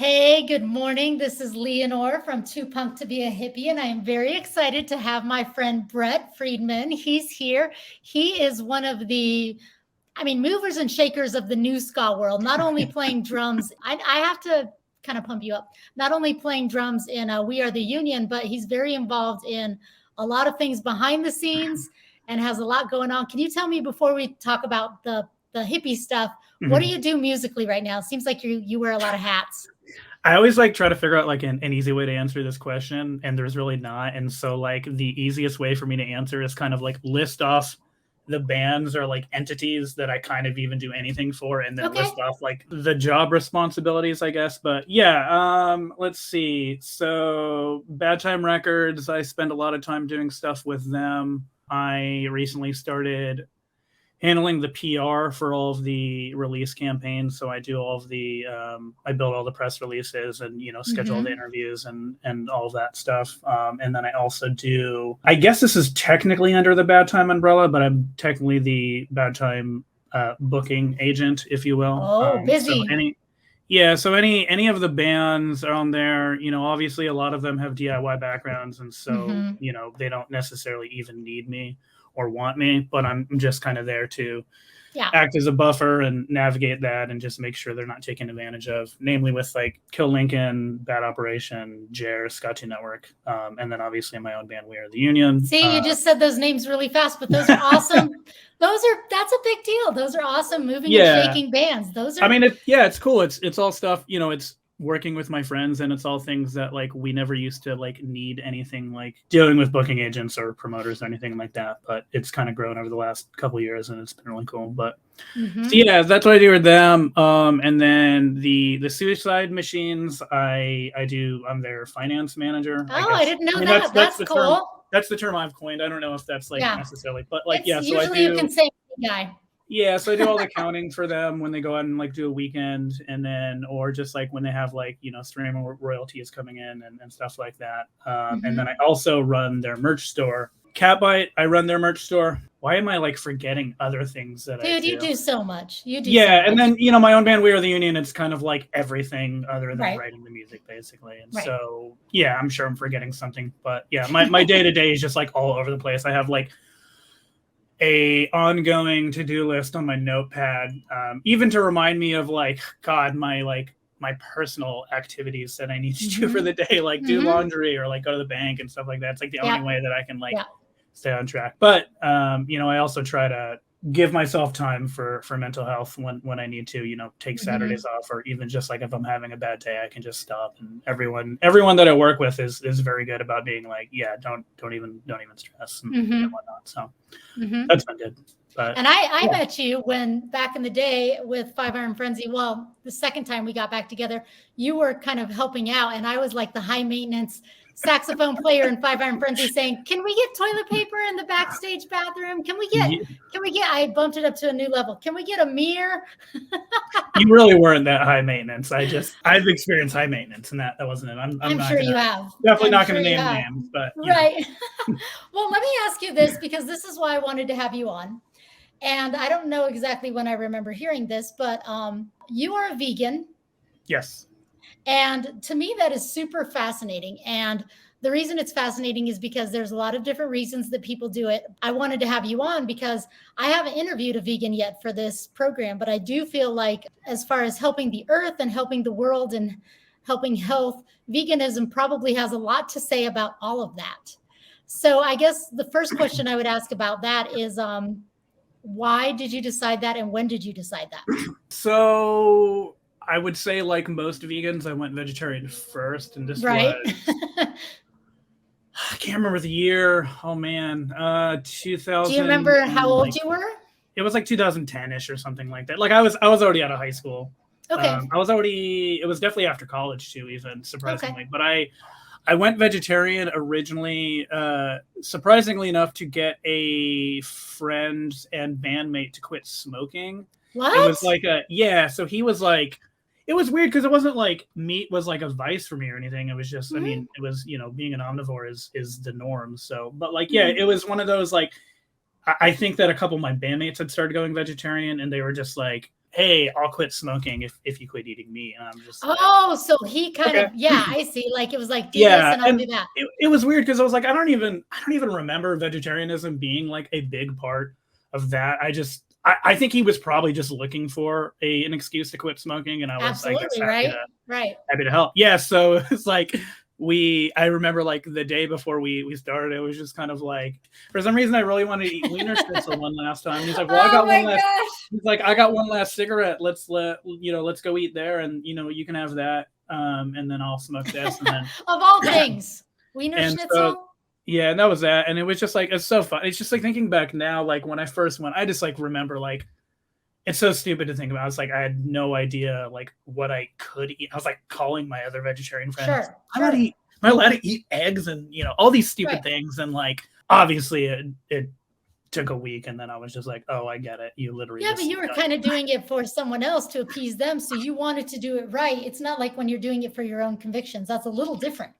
Hey, good morning. This is Leonore from Too Punk to Be a Hippie, and I am very excited to have my friend Brent Friedman. He's here. He is one of the, movers and shakers of the new ska world, not only playing drums. I have to kind of pump you up, not only playing drums in We Are the Union, but he's very involved in a lot of things behind the scenes and has a lot going on. Can you tell me before we talk about the hippie stuff, what do you do musically right now? It seems like you wear a lot of hats. I always try to figure out an easy way to answer this question, and there's really not. And so the easiest way for me to answer is kind of list off the bands or entities that I kind of even do anything for, and then list off the job responsibilities, I guess. But yeah, let's see. So Bad Time Records, I spend a lot of time doing stuff with them. I recently started handling the PR for all of the release campaigns. So I do all of the, I build all the press releases and, schedule all the interviews and all of that stuff. And then I also do, I guess this is technically under the Bad Time umbrella, but I'm technically the Bad Time booking agent, if you will. Oh, busy. So any of the bands on there, obviously a lot of them have DIY backgrounds. And so, they don't necessarily even need me or want me, but I'm just kind of there to act as a buffer and navigate that and just make sure they're not taken advantage of, namely with Kill Lincoln, Bad Operation, Jer, Scotty Network, and then obviously in my own band, We Are the Union. See, you just said those names really fast, but those are awesome. That's a big deal. Those are awesome moving and shaking bands. Those are, it's cool. It's all stuff, it's working with my friends, and it's all things that we never used to need anything dealing with booking agents or promoters or anything like that, but it's kind of grown over the last couple of years and it's been really cool. But so yeah, that's what I do with them. And then the Suicide Machines, I'm their finance manager. I didn't know that. That's cool. That's the term I've coined. I don't know if that's necessarily, but it's usually a consent guy. Yeah, so I do all the accounting for them when they go out and do a weekend, and then or just when they have streaming royalties coming in and stuff like that. And then I also run their merch store. Catbite, I run their merch store. Why am I forgetting other things that I do? Dude, you do so much. And then my own band, We Are the Union. It's kind of everything other than writing the music, basically. And so yeah, I'm sure I'm forgetting something, but yeah, my day to day is just all over the place. I have a ongoing to-do list on my notepad, even to remind me of my personal activities that I need to do for the day, do laundry or go to the bank and stuff like that. It's the only way that I can stay on track. But I also try to give myself time for mental health when I need to, take Saturdays off, or even just if I'm having a bad day, I can just stop. And everyone that I work with is very good about being don't even stress and whatnot. So that's been good. But, and I met you when back in the day with 5 Iron Frenzy. Well, the second time we got back together, you were kind of helping out, and I was the high maintenance saxophone player in 5 Iron Frenzy, saying, "Can we get toilet paper in the backstage bathroom? Can we get? I bumped it up to a new level. Can we get a mirror?" You really weren't that high maintenance. I've experienced high maintenance, and that wasn't it. I'm sure you have. Definitely not going to name names, but right. Well, let me ask you this, because this is why I wanted to have you on. And I don't know exactly when I remember hearing this, but you are a vegan. Yes. And to me, that is super fascinating. And the reason it's fascinating is because there's a lot of different reasons that people do it. I wanted to have you on because I haven't interviewed a vegan yet for this program, but I do feel as far as helping the earth and helping the world and helping health, veganism probably has a lot to say about all of that. So I guess the first question I would ask about that is, why did you decide that, and when did you decide that? So I would say, most vegans, I went vegetarian first, and this was I can't remember the year. Oh man, 2000. Do you remember how old you were? It was 2010-ish or something like that. I was already out of high school. Okay. It was definitely after college too, even, surprisingly. Okay. But I went vegetarian originally, surprisingly enough, to get a friend and bandmate to quit smoking. What? It was so he was it was weird because it wasn't meat was a vice for me or anything. It was just, I mean, it was, being an omnivore is the norm. So, but it was one of those, I think that a couple of my bandmates had started going vegetarian, and they were just hey, I'll quit smoking if you quit eating meat. And I'm just oh, so he kind of, yeah, I see. Like it was like, do this and I'll do that. It was weird because I was like, I don't even remember vegetarianism being like a big part of that. I think he was probably just looking for an excuse to quit smoking, and I was absolutely happy to help. Yeah, so it's like I remember like the day before we started, it was just kind of like, for some reason I really wanted to eat wiener schnitzel one last time. He's like, well, I got one last. He's like, I got one last cigarette. Let's go eat there, and you can have that, and then I'll smoke this. And then of all things, wiener schnitzel. So, yeah, and that was that, and it was just like, it's so fun. It's just like thinking back now, like when I first went, I just like remember like, it's so stupid to think about. It's like I had no idea like what I could eat. I was like calling my other vegetarian friends. Sure, am I allowed to eat eggs and all these stupid things? And like obviously it took a week, and then I was just like, oh, I get it. You literally but you were kind of doing it for someone else to appease them, so you wanted to do it right. It's not like when you're doing it for your own convictions. That's a little different.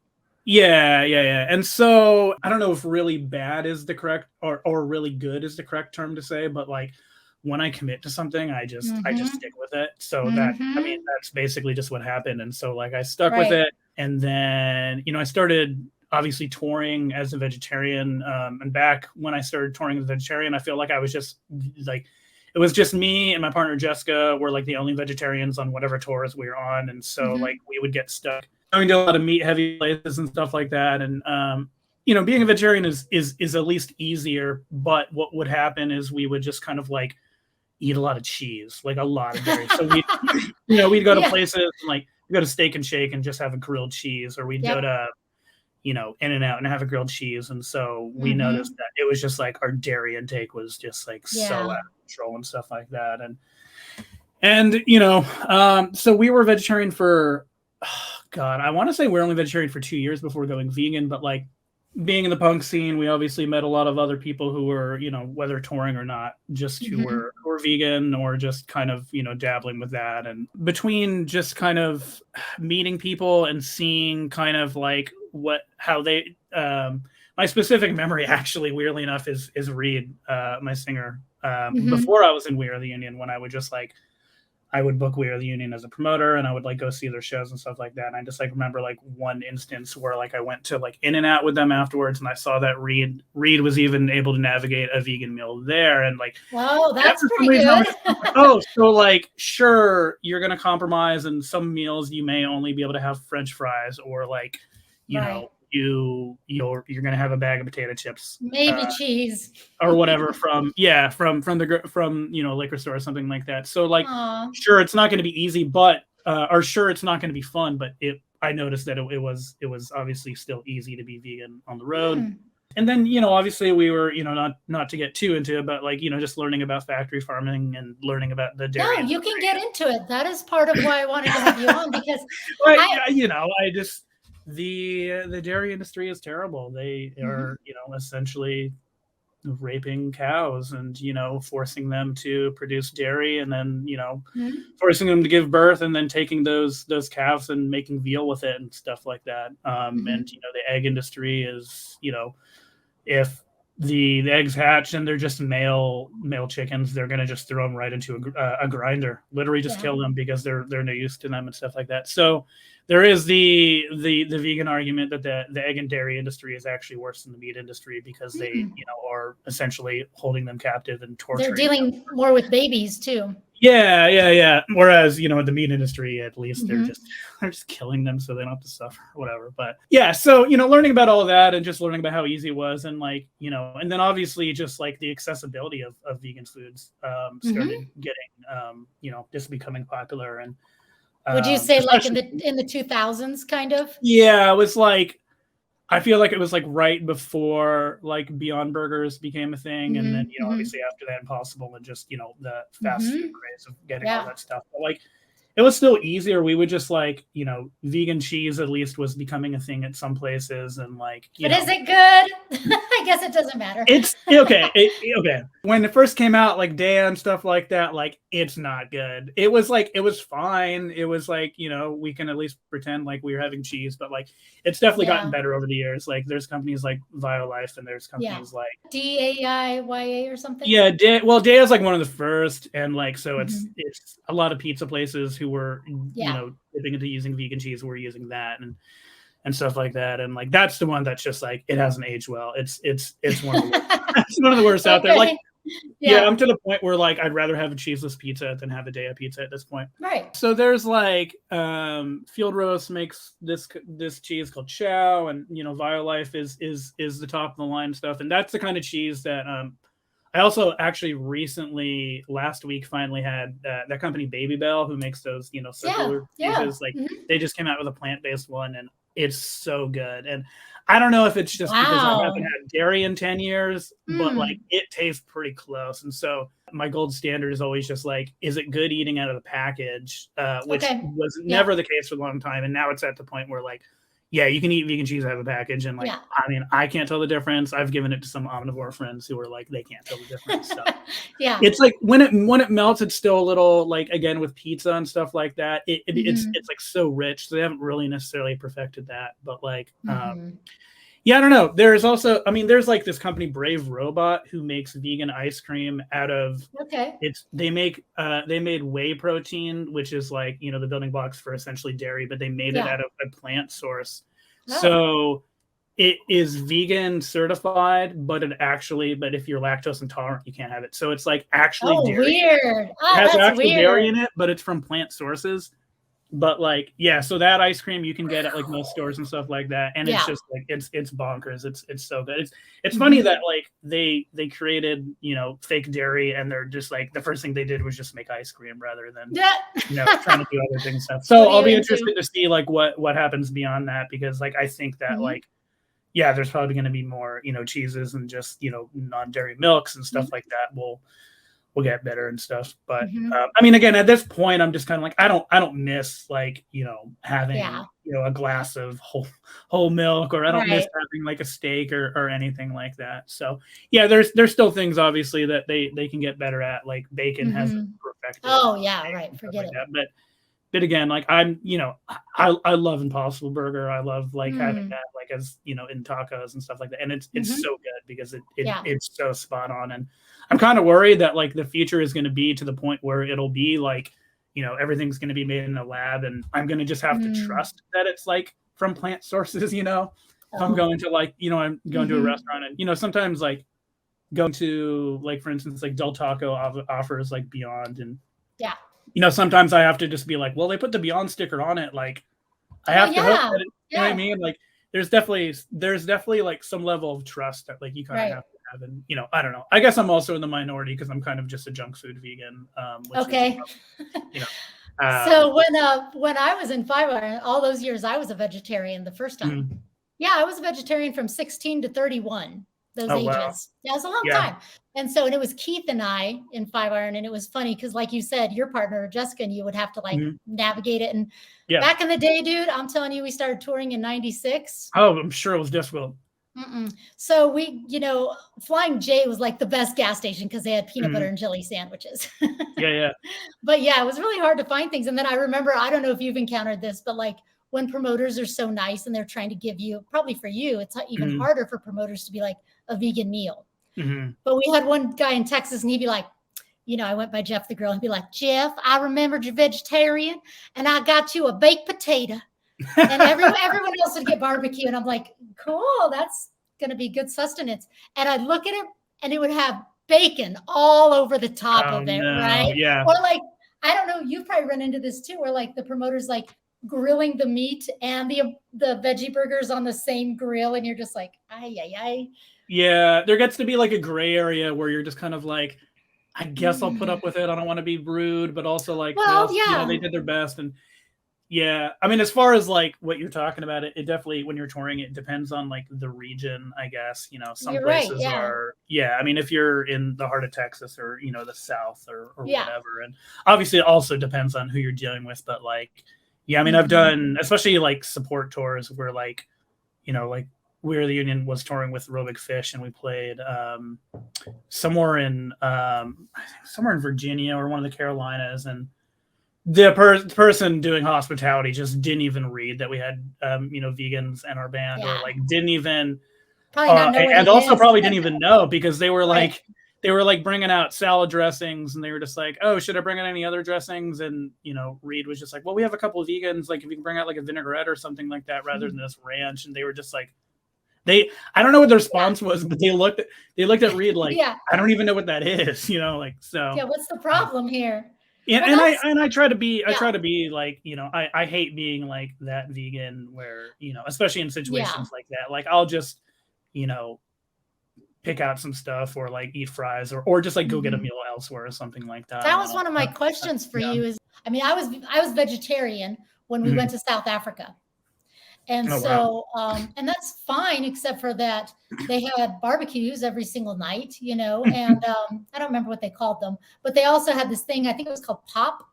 Yeah. And so I don't know if really bad is the correct or really good is the correct term to say, but like when I commit to something, I just stick with it. So that's basically just what happened. And so like I stuck with it, and then I started obviously touring as a vegetarian. And back when I started touring as a vegetarian, I feel like I was just like, it was just me and my partner Jessica were like the only vegetarians on whatever tours we were on, and so like we would get stuck going to a lot of meat heavy places and stuff like that. And being a vegetarian is at least easier, but what would happen is we would just kind of like eat a lot of cheese, like a lot of dairy. So we'd go to places and like go to Steak and Shake and just have a grilled cheese, or we'd go to In-N-Out and have a grilled cheese. And so we noticed that it was just like our dairy intake was just like so out of control and stuff like that. And so we were vegetarian for, God, I want to say we're only vegetarian for 2 years before going vegan, but like being in the punk scene, we obviously met a lot of other people who were, whether touring or not, just who were vegan or just kind of, dabbling with that. And between just kind of meeting people and seeing kind of like how they, my specific memory actually, weirdly enough, is Reed, my singer, before I was in We Are the Union, when I would just like, I would book We Are the Union as a promoter, and I would like go see their shows and stuff like that. And I just like remember like one instance where like I went to like In-N-Out with them afterwards, and I saw that Reed was even able to navigate a vegan meal there. And like, wow, that's pretty good. So like, sure, you're gonna compromise, and some meals you may only be able to have French fries, or like, you're gonna have a bag of potato chips, maybe cheese or whatever from liquor store or something like that. So like, sure, it's not going to be easy, but or sure, it's not going to be fun, but I noticed that it was obviously still easy to be vegan on the road. And then obviously we were not to get too into it, but like just learning about factory farming and learning about the dairy. No, you can get into it. That is part of why I wanted to have you on, because the dairy industry is terrible. They are, essentially raping cows and, forcing them to produce dairy, and then, forcing them to give birth, and then taking those calves and making veal with it and stuff like that. And, the egg industry is, if the eggs hatch and they're just male chickens, they're going to just throw them right into a grinder, literally just kill them, because they're no use to them and stuff like that. So there is the vegan argument that the egg and dairy industry is actually worse than the meat industry, because they are essentially holding them captive and torturing. They're dealing more with babies too. Yeah. Whereas, the meat industry, at least they're just killing them so they don't have to suffer or whatever. But yeah, so, learning about all of that and just learning about how easy it was, and like, and then obviously just like the accessibility of vegan foods started getting, just becoming popular. And would you say like in the 2000s kind of? Yeah, it was like, I feel like it was like right before like Beyond Burgers became a thing, and then obviously after that Impossible, and just the fast food craze of getting all that stuff. But like, it was still easier. We would just like vegan cheese at least was becoming a thing at some places, and like but is it good? I guess it doesn't matter. It's okay. Okay. When it first came out, like Daya and stuff like that, like it's not good. It was fine. It was like, we can at least pretend like we were having cheese, but like it's definitely gotten better over the years. Like there's companies like VioLife and there's companies like DAIYA or something. Yeah, Daya is like one of the first, and like so it's a lot of pizza places who were dipping into using vegan cheese were using that and stuff like that, and like that's the one that's just like it hasn't aged well. It's one of the worst. It's one of the worst out there. Like I'm to the point where like I'd rather have a cheeseless pizza than have a Daya pizza at this point. Right. So there's like Field Roast makes this cheese called Chow, and VioLife is the top of the line stuff, and that's the kind of cheese that I also actually recently last week finally had that company Baby Bell, who makes those circular cheeses. Like they just came out with a plant-based one, and it's so good. And I don't know if it's just because I haven't had dairy in 10 years, but like it tastes pretty close. And so my gold standard is always just like, is it good eating out of the package? Which was never the case for a long time. And now it's at the point where like, you can eat vegan cheese out of a package. And like, I mean, I can't tell the difference. I've given it to some omnivore friends who are like, they can't tell the difference. So it's like when it melts, it's still a little like, again, with pizza and stuff like that, it's like so rich. So they haven't really necessarily perfected that, but like, I don't know. There's also, there's like this company Brave Robot who makes vegan ice cream out of, they made whey protein, which is like, the building blocks for essentially dairy, but they made it out of a plant source. So it is vegan certified, but if you're lactose intolerant, you can't have it. So it's like actually dairy. Weird. It has actual dairy in it, but it's from plant sources. But like, so that ice cream you can get at like most stores and stuff like that. And it's just like, it's bonkers. It's so good. It's funny that like they created, fake dairy, and they're just like, the first thing they did was just make ice cream rather than, trying to do other things. So I'll be interested to see like what happens beyond that, because like, I think that like, there's probably going to be more, cheeses and just, non-dairy milks and stuff like that will get better and stuff. But again, at this point, I'm just kind of like, I don't miss like, having, a glass of whole milk, or I don't miss having like a steak or anything like that. So there's still things obviously that they can get better at, like bacon hasn't perfected. Forget it. Like but again, like I love Impossible Burger. I love like having that like as in tacos and stuff like that. And it's so good because it's so spot on. And I'm kind of worried that like the future is going to be to the point where it'll be like, everything's going to be made in a lab, and I'm going to just have to trust that it's like from plant sources. If I'm going to like, I'm going to a restaurant, and sometimes like going to like, for instance, like Del Taco offers like Beyond, and sometimes I have to just be like, well, they put the Beyond sticker on it. Like I have to hope that you know what I mean? Like there's definitely like some level of trust that like you kind of have to have. And, I don't know. I guess I'm also in the minority because I'm kind of just a junk food vegan. So when I was in 5 Iron, all those years, I was a vegetarian the first time. I was a vegetarian from 16 to 31. Those ages. Wow. Yeah, it was a long time. And it was Keith and I in 5 Iron, and it was funny because, like you said, your partner Jessica and you would have to like navigate it. And back in the day, dude, I'm telling you, we started touring in '96. Oh, I'm sure it was difficult. So we, Flying J was like the best gas station because they had peanut butter and jelly sandwiches. But it was really hard to find things. And then I remember, I don't know if you've encountered this, but like when promoters are so nice and they're trying to give you, probably for you, it's even harder for promoters to be like a vegan meal. But we had one guy in Texas, and he'd be like, I went by Jeff the Grill, and he'd be like, Jeff, I remembered you're vegetarian, and I got you a baked potato. And everyone else would get barbecue, and I'm like, cool, that's gonna be good sustenance. And I'd look at it, and it would have bacon all over the top of it, right? Yeah. Or like, I don't know, you've probably run into this too, where like the promoters like grilling the meat and the veggie burgers on the same grill, and you're just like, ay. Yeah, there gets to be like a gray area where you're just kind of like, I guess I'll put up with it. I don't want to be rude, but also like, they did their best. And as far as like what you're talking about, it definitely, when you're touring, it depends on like the region, I guess. Some places are, if you're in the heart of Texas or, the South or whatever. And obviously it also depends on who you're dealing with. But like, I've done, especially like support tours where like, like We Are the Union was touring with Real Big Fish, and we played somewhere in Virginia or one of the Carolinas, and the person doing hospitality just didn't even read that we had vegans in our band, or like didn't even probably not know and also probably didn't even know, because they were like bringing out salad dressings, and they were just like, oh, should I bring out any other dressings? And Reed was just like, well, we have a couple of vegans, like if you can bring out like a vinaigrette or something like that rather than this ranch. And they were just like, I don't know what the response was, but they looked at Reed like, I don't even know what that is, like, so yeah, what's the problem here? And I try to be like, I hate being like that vegan where, especially in situations like that, like I'll just, pick out some stuff, or like eat fries, or just like go get a meal elsewhere or something like that. That was one of my questions for you is, I mean, I was vegetarian when we went to South Africa. And and that's fine, except for that they had barbecues every single night, and I don't remember what they called them, but they also had this thing, I think it was called pop.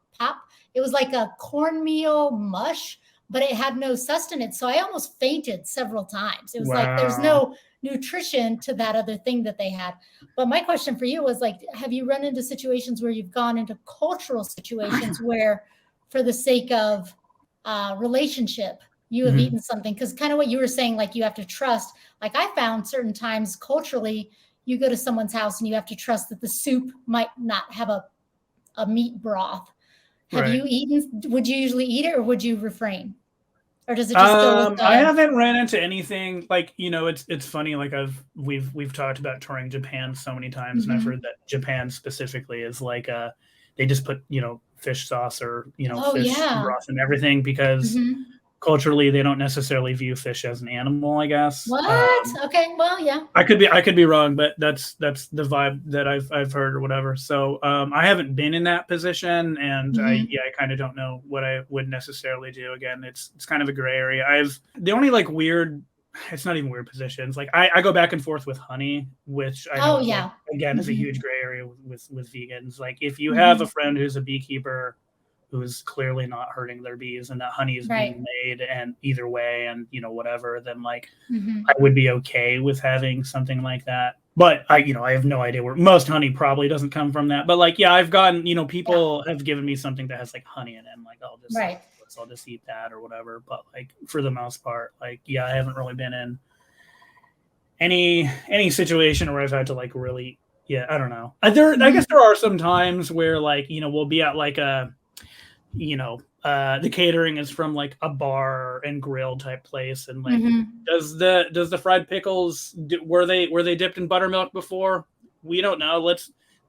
It was like a cornmeal mush, but it had no sustenance. So I almost fainted several times. It was like, there's no nutrition to that other thing that they had. But my question for you was like, have you run into situations where you've gone into cultural situations where, for the sake of relationship, you have eaten something? Because kind of what you were saying, like you have to trust, like I found certain times culturally, you go to someone's house and you have to trust that the soup might not have a meat broth. Have you eaten, would you usually eat it, or would you refrain? Or does it just go with I haven't ran into anything like, it's funny, like we've talked about touring Japan so many times, and I've heard that Japan specifically is like they just put, fish sauce or, fish broth and everything, because culturally they don't necessarily view fish as an animal, I guess. What? Okay, well, yeah. I could be wrong, but that's the vibe that I've heard or whatever. So I haven't been in that position, and I kind of don't know what I would necessarily do. Again, it's kind of a gray area. The only like weird, it's not even weird positions. Like I go back and forth with honey, which I know like, again is a huge gray area with vegans. Like if you have a friend who's a beekeeper who is clearly not hurting their bees, and that honey is being made, and either way, and whatever, then like I would be okay with having something like that. But I have no idea where most honey probably doesn't come from that. But like, I've gotten, people have given me something that has like honey in it, and like I'll just eat that or whatever. But like for the most part, like I haven't really been in any situation where I've had to like really, I don't know. I guess there are some times where like, we'll be at like a the catering is from like a bar and grill type place, and like does the fried pickles were they dipped in buttermilk before? We don't know.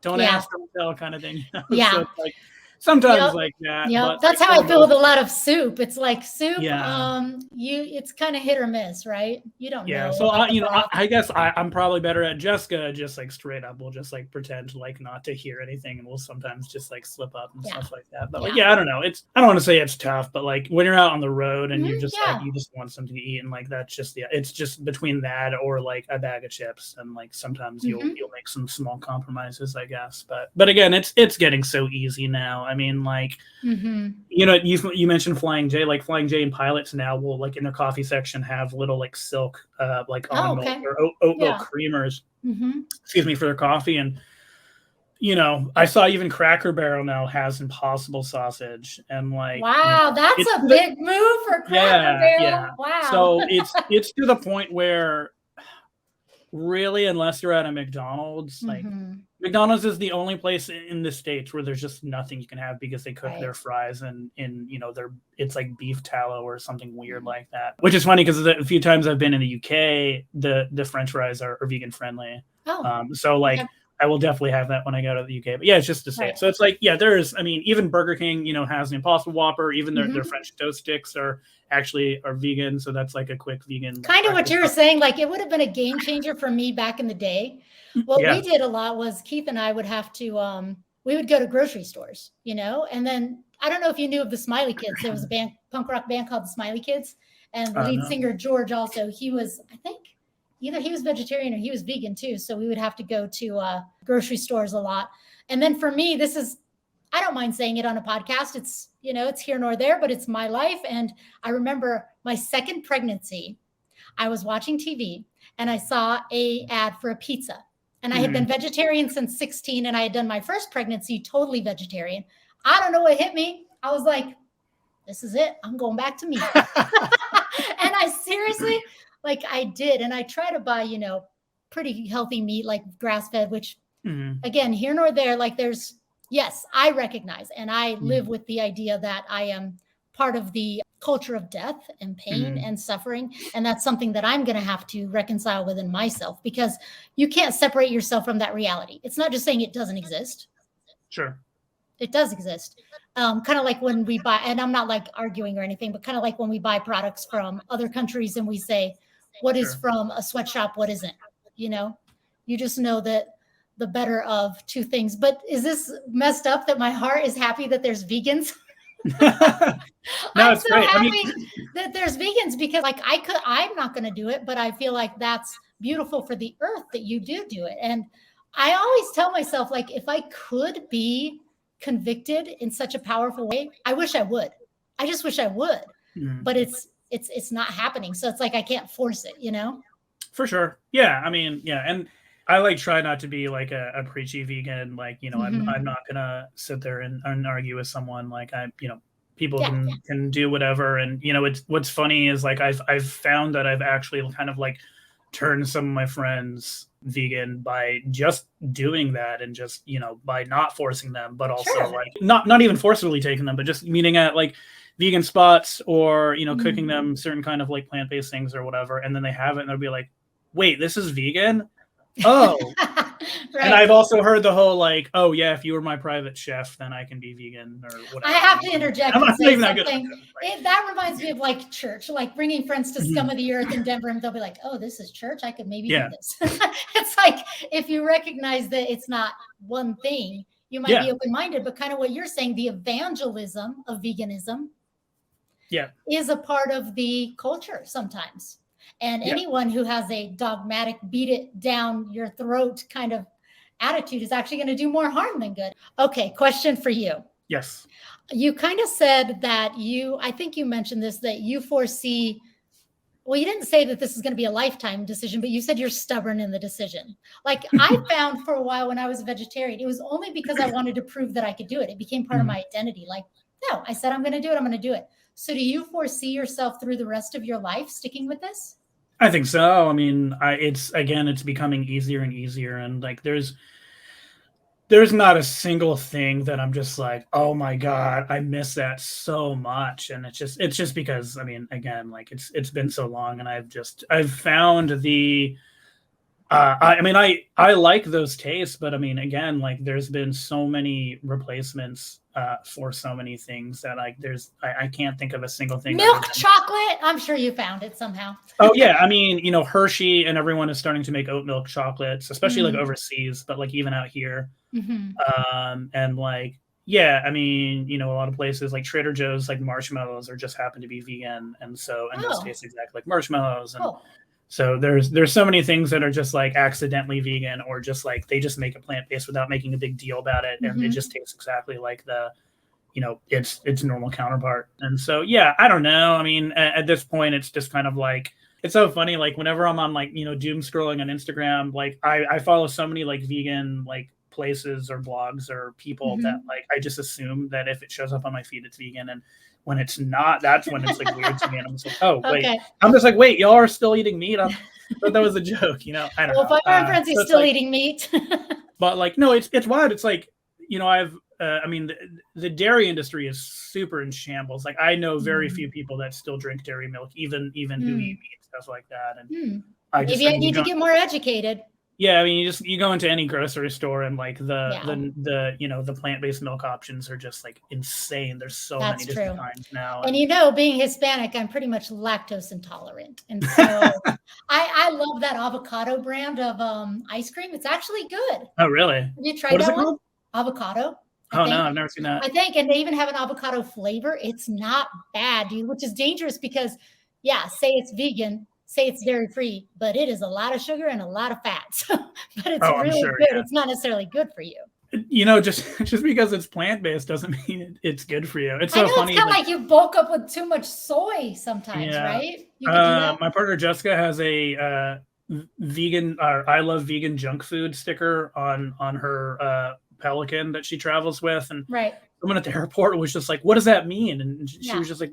Don't ask, don't tell, kind of thing. So it's like sometimes like that. Yeah, that's how I feel with a lot of soup. It's like soup. It's kind of hit or miss, right? You don't know. So I guess I'm probably better at Jessica. Just like straight up, we'll just like pretend like not to hear anything, and we'll sometimes just like slip up and stuff like that. But like, I don't know. I don't want to say it's tough, but like when you're out on the road and you're just like you just want something to eat, and like that's just it's just between that or like a bag of chips, and like sometimes you'll make some small compromises, I guess. But again, it's getting so easy now. I mean, like, you mentioned Flying J. Like Flying J and pilots now will like in their coffee section have little like silk, like almond milk or oat milk creamers. Excuse me, for their coffee. And I saw even Cracker Barrel now has Impossible sausage, and like, wow, that's a big move for Cracker Barrel. Yeah. Wow. So it's to the point where really, unless you're at a McDonald's, like McDonald's is the only place in the States where there's just nothing you can have, because they cook their fries in it's like beef tallow or something weird like that. Which is funny because a few times I've been in the UK, the French fries are vegan friendly. So like I will definitely have that when I go to the UK. But it's just to say it. So it's like, there's, I mean, even Burger King, has an Impossible Whopper. Even their French toast sticks are vegan. So that's like a quick vegan. Kind of what you were saying, like it would have been a game changer for me back in the day. What we did a lot was Keith and I would have to, we would go to grocery stores, and then I don't know if you knew of the Smiley Kids. There was a punk rock band called the Smiley Kids. And the lead singer, George, also, he was, I think, either he was vegetarian or he was vegan too. So we would have to go to grocery stores a lot. And then for me, I don't mind saying it on a podcast. It's, it's here nor there, but it's my life. And I remember my second pregnancy, I was watching TV and I saw a ad for a pizza. And I had been vegetarian since 16, and I had done my first pregnancy totally vegetarian. I don't know what hit me. I was like, this is it. I'm going back to meat. And I seriously, like I did. And I try to buy, pretty healthy meat, like grass-fed, which again, here nor there, like yes, I recognize and I live with the idea that I am part of the culture of death and pain and suffering. And that's something that I'm going to have to reconcile within myself, because you can't separate yourself from that reality. It's not just saying it doesn't exist. Sure. It does exist. Kind of like when we buy, and I'm not like arguing or anything, but kind of like when we buy products from other countries and we say, what is from a sweatshop, what isn't, you just know that the better of two things. But is this messed up that my heart is happy that there's vegans? No, it's so great. Happy that there's vegans, because like I'm not going to do it, but I feel like that's beautiful for the earth that you do it. And I always tell myself, like, if I could be convicted in such a powerful way, I wish I would. I just wish I would, but it's not happening. So it's like, I can't force it, For sure. Yeah. I mean, yeah. And I like try not to be like a preachy vegan. Like, I'm not gonna sit there and argue with someone. Like people can do whatever. And what's funny is like I've found that I've actually kind of like turned some of my friends vegan by just doing that, and just by not forcing them, but also like not even forcibly taking them, but just meeting at like vegan spots, or cooking them certain kind of like plant-based things or whatever, and then they have it and they'll be like, wait, this is vegan? Oh. Right. And I've also heard the whole like, oh yeah, if you were my private chef, then I can be vegan or whatever. I have to interject and say something. That reminds me of like church, like bringing friends to Scum of the Earth in Denver, and they'll be like, oh, this is church, I could maybe do this. It's like, if you recognize that it's not one thing, you might be open-minded. But kind of what you're saying, the evangelism of veganism is a part of the culture sometimes. And anyone who has a dogmatic, beat it down your throat kind of attitude is actually going to do more harm than good. Okay, question for you. Yes. You kind of said that I think you mentioned this, that you foresee, well, you didn't say that this is going to be a lifetime decision, but you said you're stubborn in the decision. Like I found for a while when I was a vegetarian, it was only because I wanted to prove that I could do it. It became part of my identity. Like, no, I said, I'm going to do it. I'm going to do it. So do you foresee yourself through the rest of your life sticking with this? I think so. I mean, it's becoming easier and easier. And like, there's not a single thing that I'm just like, oh my God, I miss that so much. And it's just because, I mean, again, like it's been so long, and I've found I like those tastes, but I mean, again, like there's been so many replacements for so many things that like I can't think of a single thing. Milk chocolate, I'm sure you found it somehow. Oh yeah, I mean, Hershey and everyone is starting to make oat milk chocolates, especially like overseas, but like even out here. And like, yeah, I mean, a lot of places like Trader Joe's, like marshmallows just happen to be vegan, and those taste exactly like marshmallows. And so there's so many things that are just like accidentally vegan, or just like they just make it plant-based without making a big deal about it, and it just tastes exactly like the its normal counterpart. And so yeah, I don't know, I mean, at this point it's just kind of like, it's so funny, like whenever I'm on like doom scrolling on Instagram, like I follow so many like vegan like places or blogs or people that like I just assume that if it shows up on my feed it's vegan, and when it's not, that's when it's like weird to me, and I'm just like, oh wait, I'm just like, wait, y'all are still eating meat? I thought that was a joke, I don't know. Well, my friends is still eating meat. But like, no, it's wild. It's like, I mean, the dairy industry is super in shambles. Like I know very few people that still drink dairy milk, even who eat meat, stuff like that. And I need to get more educated. Yeah, I mean, you go into any grocery store, and like the plant-based milk options are just like insane. There's so many different kinds now. And being Hispanic, I'm pretty much lactose intolerant, and so I love that avocado brand of ice cream. It's actually good. Oh, really? Have you tried that one? Avocado. No, I've never seen that. I think, and they even have an avocado flavor. It's not bad, dude, which is dangerous because, say it's vegan, say it's dairy-free, but it is a lot of sugar and a lot of fats. But it's really good. Yeah. It's not necessarily good for you. Just because it's plant-based doesn't mean it's good for you. It's so funny. It's kind of like you bulk up with too much soy sometimes, right? You could do that? My partner Jessica has a vegan or I love vegan junk food sticker on her Pelican that she travels with, and right. someone at the airport was just like, "What does that mean?" And she was just like,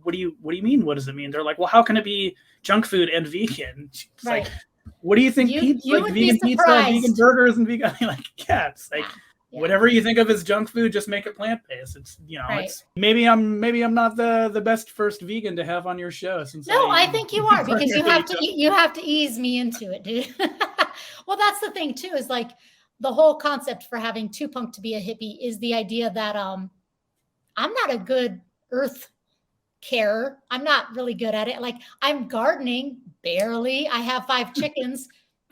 "What do you mean? What does it mean?" They're like, "Well, how can it be junk food and vegan?" She's right. like, "What do you think? You like would vegan be pizza, surprised. vegan burgers, and vegan like it's like whatever you think of as junk food, just make it plant based. It's it's maybe I'm not the best first vegan to have on your show. Since I think you are, because you have to ease me into it, dude. Well, that's the thing too, is like the whole concept for having Too Punk to Be a Hippie is the idea that I'm not a good earth carer. I'm not really good at it. Like, I'm gardening barely. I have 5 chickens.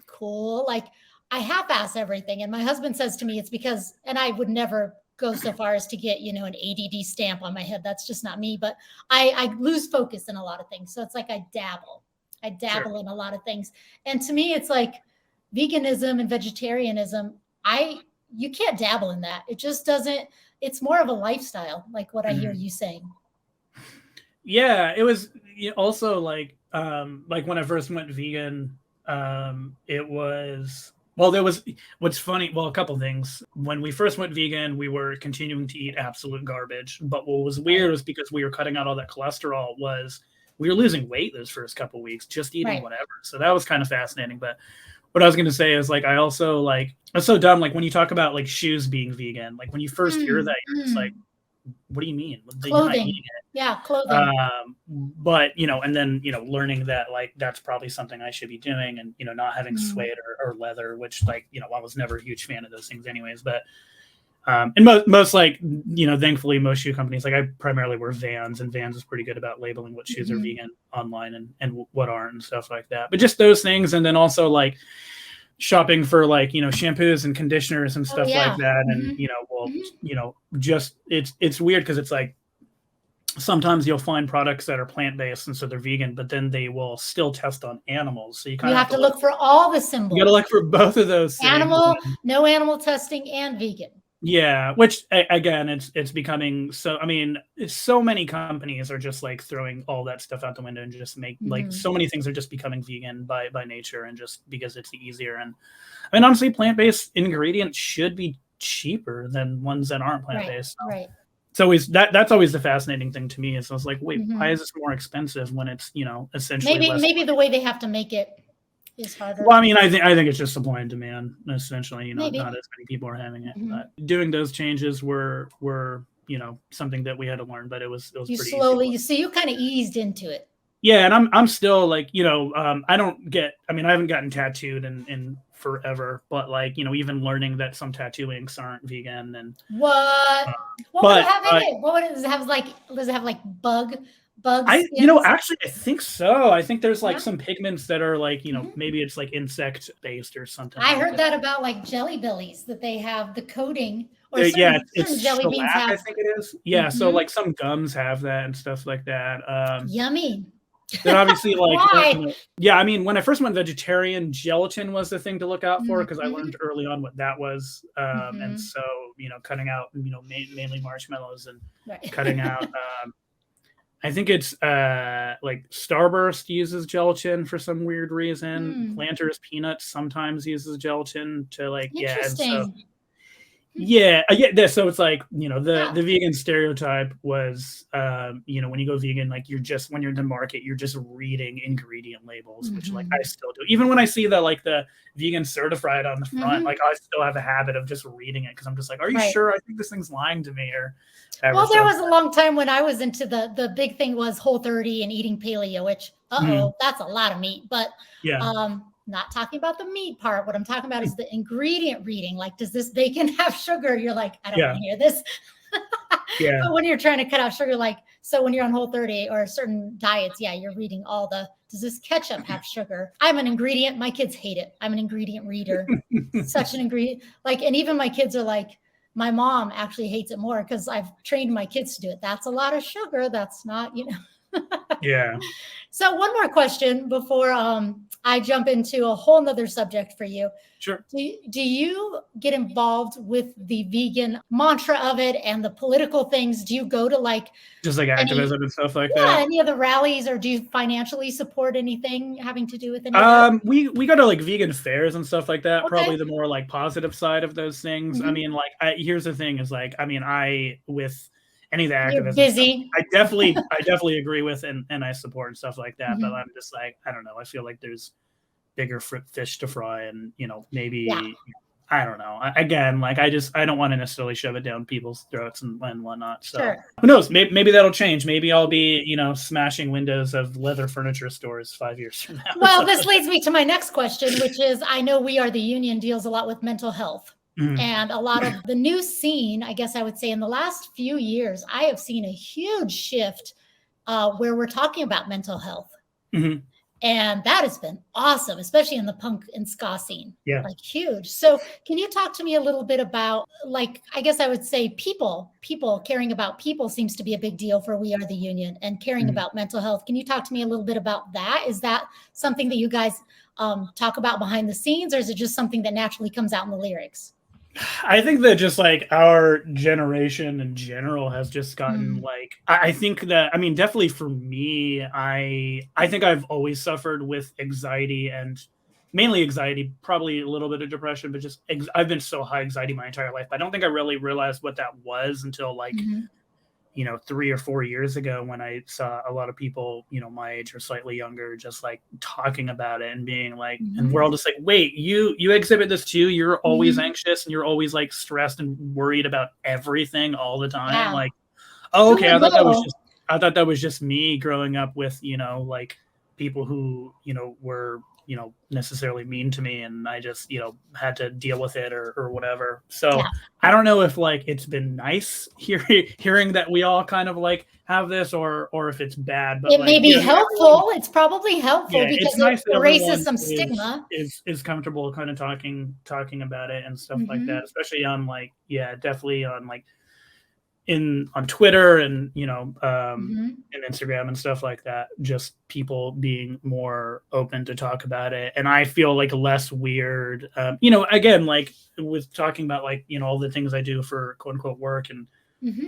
Cool. Like, I half-ass everything. And my husband says to me, it's because, and I would never go so far as to get, an ADD stamp on my head. That's just not me. But I lose focus in a lot of things. So it's like I dabble sure. in a lot of things. And to me, it's like veganism and vegetarianism. You can't dabble in that. It just doesn't. It's more of a lifestyle, like what I hear you saying. Yeah, it was also like when I first went vegan, it was. Well, there was what's funny. Well, a couple things. When we first went vegan, we were continuing to eat absolute garbage. But what was weird was because we were cutting out all that cholesterol, was we were losing weight those first couple weeks just eating whatever. So that was kind of fascinating. But what I was going to say is, like, I also it's so dumb. Like when you talk about like shoes being vegan, like when you first hear that, you're just like, what do you mean? Clothing. Yeah, clothing. But and then learning that like that's probably something I should be doing, and not having suede or leather, which I was never a huge fan of those things anyways. But and most like thankfully most shoe companies, like I primarily wear Vans, and Vans is pretty good about labeling what shoes are vegan online and what aren't and stuff like that. But just those things, and then also like shopping for like shampoos and conditioners and stuff like that, and just it's weird because it's like sometimes you'll find products that are plant-based and so they're vegan, but then they will still test on animals, so you kind of have to look for all the symbols. You got to look for both of those things. No animal testing and vegan. Yeah, which again, it's becoming so. I mean, so many companies are just like throwing all that stuff out the window and just make like so many things are just becoming vegan by nature, and just because it's easier. And I mean, honestly, plant-based ingredients should be cheaper than ones that aren't plant-based. Right. It's always that's always the fascinating thing to me. Is I was like, wait, why is this more expensive when it's essentially maybe the way they have to make it is harder. Well, I mean, I think it's just supply and demand, essentially. Not as many people are having it. But doing those changes were something that we had to learn. But it was you pretty slowly. easy. You kind of eased into it. Yeah, and I'm still like I don't get. I mean, I haven't gotten tattooed in forever, but like even learning that some tattoo inks aren't vegan and what would it have in it? What does it have like? Does it have like bugs? Actually, I think so. I think there's like some pigments that are like maybe it's like insect based or something. I heard that about like Jelly Bellies, that they have the coating. Or it's jelly beans have. I think it is. Yeah, so like some gums have that and stuff like that. Yummy. Then obviously like I mean, when I first went vegetarian, gelatin was the thing to look out for, because I learned early on what that was, and so cutting out mainly marshmallows and cutting out I think it's like Starburst uses gelatin for some weird reason. Planters Peanuts sometimes uses gelatin to like so it's like the vegan stereotype was when you go vegan, like when you're in the market, you're just reading ingredient labels, which like I still do. Even when I see the vegan certified on the front, like I still have a habit of just reading it, because I'm just like, are you sure? I think this thing's lying to me. Or well, there was a long time when I was into the big thing was Whole30 and eating paleo, which that's a lot of meat, but not talking about the meat part. What I'm talking about is the ingredient reading. Like, does this bacon have sugar? You're like, I don't want to hear this. But when you're trying to cut out sugar, like, so when you're on Whole30 or certain diets, you're reading all does this ketchup have sugar? I'm an ingredient. My kids hate it. I'm an ingredient reader. Such an ingredient. Like, and even my kids are like, my mom actually hates it more because I've trained my kids to do it. That's a lot of sugar. That's not, Yeah. So one more question before I jump into a whole nother subject for you. Sure. Do you get involved with the vegan mantra of it and the political things? Do you go to like just like activism and stuff like yeah, that? any of the rallies, or do you financially support anything having to do with any of that? We go to like vegan fairs and stuff like that. Okay. Probably the more like positive side of those things. I Mhm. mean, like here's the thing is like, I mean, with any of the You're activism stuff, busy. I definitely agree with and I support and stuff like that. But Mhm. I'm just like, I don't know. I feel like there's bigger fish to fry, and maybe Yeah. I don't know. Again, like I don't want to necessarily shove it down people's throats and whatnot. So Sure. who knows? Maybe that'll change. Maybe I'll be smashing windows of leather furniture stores 5 years from now. Well, this leads me to my next question, which is, I know We Are the Union deals a lot with mental health. Mhm. And a lot of the new scene, I guess I would say in the last few years, I have seen a huge shift where we're talking about mental health. Mhm. And that has been awesome, especially in the punk and ska scene. Yeah. Like huge. So can you talk to me a little bit about, like, I guess I would say people caring about people seems to be a big deal for We Are the Union, and caring about mental health. Can you talk to me a little bit about that? Is that something that you guys talk about behind the scenes, or is it just something that naturally comes out in the lyrics? I think that just like our generation in general has just gotten like, I think that, I mean, definitely for me, I think I've always suffered with anxiety, and mainly anxiety, probably a little bit of depression, but just I've been so high anxiety my entire life. I don't think I really realized what that was until like 3 or 4 years ago, when I saw a lot of people, my age or slightly younger, just like talking about it and being like, and we're all just like, wait, you exhibit this too? You're always anxious and you're always like stressed and worried about everything all the time. Yeah. Like, oh, okay. I thought that was just me growing up with, like people who, were, necessarily mean to me, and I just, had to deal with it or whatever. So Yeah. I don't know if like it's been nice hearing that we all kind of like have this, or if it's bad. But It like, may be helpful. It's probably helpful because it's nice it that erases everyone some stigma. is comfortable kind of talking about it and stuff like that, especially on like, definitely on like on Twitter and and Instagram and stuff like that. Just people being more open to talk about it, and I feel like less weird. Again, like with talking about like all the things I do for quote unquote work, and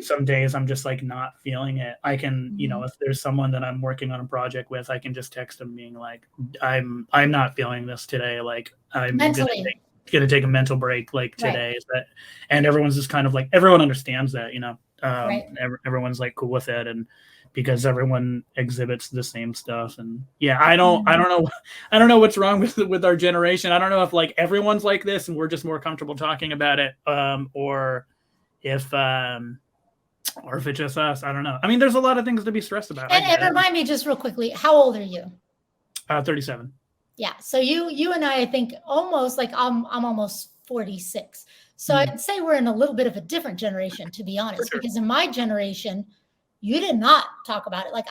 some days I'm just like not feeling it. I can if there's someone that I'm working on a project with, I can just text them being like, I'm not feeling this today. Like I'm gonna take a mental break like today. Right. And everyone's just kind of like, everyone understands that, right. Everyone's like cool with it, and because everyone exhibits the same stuff. And I don't know what's wrong with our generation. I don't know if like everyone's like this and we're just more comfortable talking about it, or if it's just us. I don't know. I mean, there's a lot of things to be stressed about. And remind me just real quickly, how old are you? 37. Yeah. So you and I think almost like I'm almost 46. So I'd say we're in a little bit of a different generation, to be honest, because in my generation, you did not talk about it. Like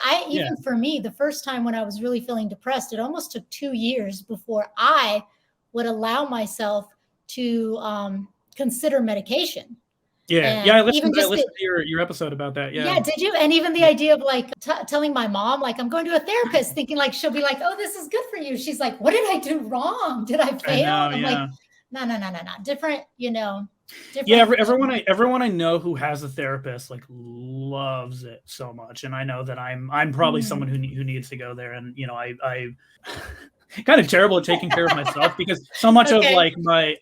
for me, the first time when I was really feeling depressed, it almost took 2 years before I would allow myself to consider medication. I listened to your episode about that. Yeah, did you? And even the idea of like telling my mom, like, I'm going to a therapist, thinking like she'll be like, oh, this is good for you. She's like, what did I do wrong? Did I fail? I'm like, no. Different, different. Everyone I know who has a therapist like loves it so much, and I know that I'm probably someone who needs to go there. And I kind of terrible at taking care of myself, because so much of like my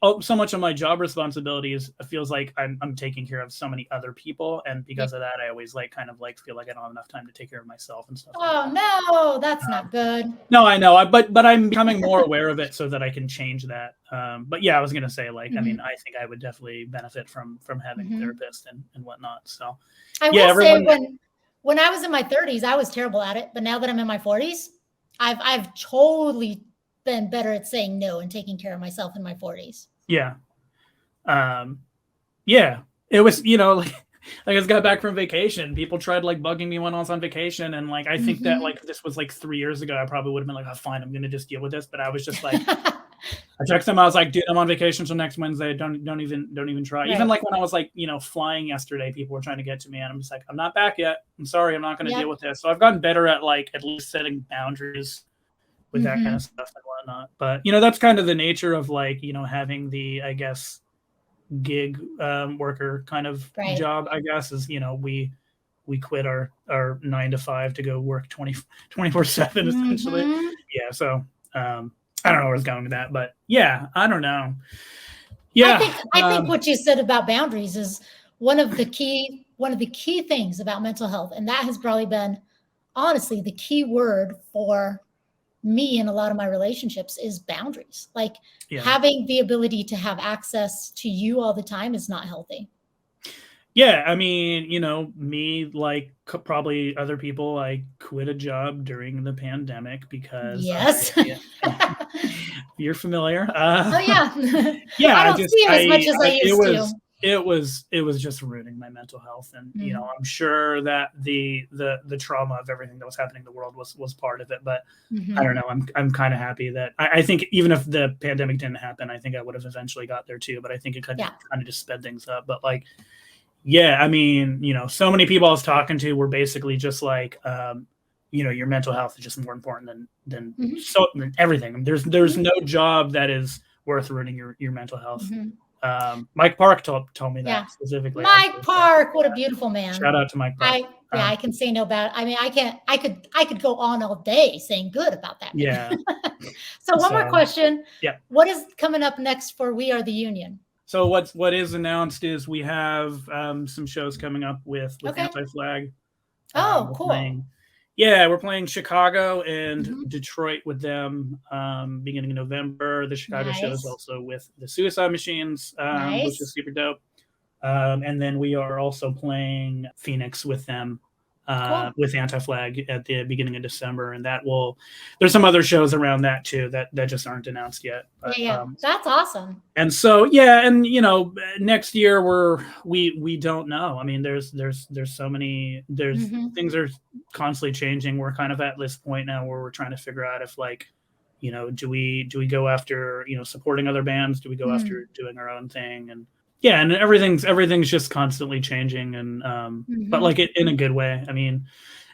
job responsibilities feels like I'm taking care of so many other people, and because of that, I always like kind of like feel like I don't have enough time to take care of myself and stuff. Oh no, that's not good. No, I know, but I'm becoming more aware of it so that I can change that. But I was gonna say, like, I mean, I think I would definitely benefit from having a therapist and whatnot. So I will say, when I was in my 30s, I was terrible at it, but now that I'm in my 40s, I've totally been better at saying no and taking care of myself in my 40s. Yeah. It was, like I just got back from vacation. People tried like bugging me when I was on vacation. And like, I think that like this was like 3 years ago, I probably would have been like, oh, fine, I'm going to just deal with this. But I was just like, I texted them. I was like, dude, I'm on vacation until next Wednesday. Don't even try. Right. Even like when I was like, flying yesterday, people were trying to get to me, and I'm just like, I'm not back yet. I'm sorry, I'm not going to deal with this. So I've gotten better at like at least setting boundaries with that kind of stuff and whatnot. But that's kind of the nature of like having the, I guess, gig worker kind of job. I guess is we quit our 9 to 5 to go work 24/7 essentially. Yeah. So I don't know where it's going with that, but yeah, I don't know. Yeah, I think what you said about boundaries is one of the key things about mental health, and that has probably been honestly the key word for me in a lot of my relationships is boundaries. Like having the ability to have access to you all the time is not healthy. Yeah, I mean, me, like probably other people, I quit a job during the pandemic because you're familiar. Oh yeah, yeah. I don't see you as much as I used to. It was just ruining my mental health, and I'm sure that the trauma of everything that was happening in the world was part of it. But I don't know. I'm kind of happy that I think even if the pandemic didn't happen, I think I would have eventually got there too. But I think it kind of just sped things up. But like. Yeah, I mean, so many people I was talking to were basically just like, your mental health is just more important than everything. There's no job that is worth ruining your mental health. Mike Park told me that specifically. Mike Park, what a beautiful man! Shout out to Mike Park. I can say no bad. I mean, I could go on all day saying good about that man. Yeah. So one more question. Yeah. What is coming up next for We Are the Union? So what is announced is we have some shows coming up with Anti-Flag. Oh, cool. We're playing Chicago and Detroit with them beginning of November. The Chicago show is also with the Suicide Machines, which is super dope. And then we are also playing Phoenix with them. With Anti-Flag at the beginning of December, and there's some other shows around that too that just aren't announced yet. But, that's awesome. And so next year we don't know. I mean, there's so many things are constantly changing. We're kind of at this point now where we're trying to figure out if do we go after supporting other bands? Do we go after doing our own thing? And yeah, and everything's just constantly changing, and but like in a good way. I mean,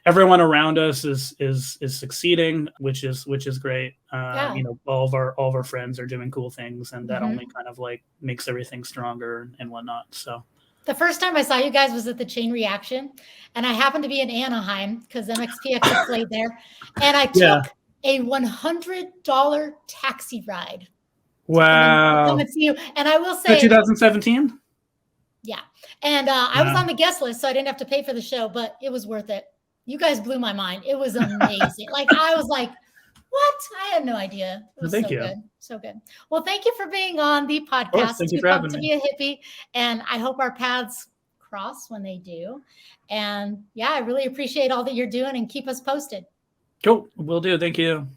everyone around us is succeeding, which is great. All of our friends are doing cool things, and that only kind of like makes everything stronger and whatnot. So the first time I saw you guys was at the Chain Reaction, and I happened to be in Anaheim because MXPX had played there, and I took a $100 taxi ride. Wow. Come and see you. And I will say 2017? Yeah. And I was on the guest list, so I didn't have to pay for the show, but it was worth it. You guys blew my mind. It was amazing. Like I was like, what? I had no idea. It was Thank you. Good. So good. Well, thank you for being on the podcast. Thank you for having me. To be a hippie. And I hope our paths cross when they do. And yeah, I really appreciate all that you're doing, and keep us posted. Cool. Will do. Thank you.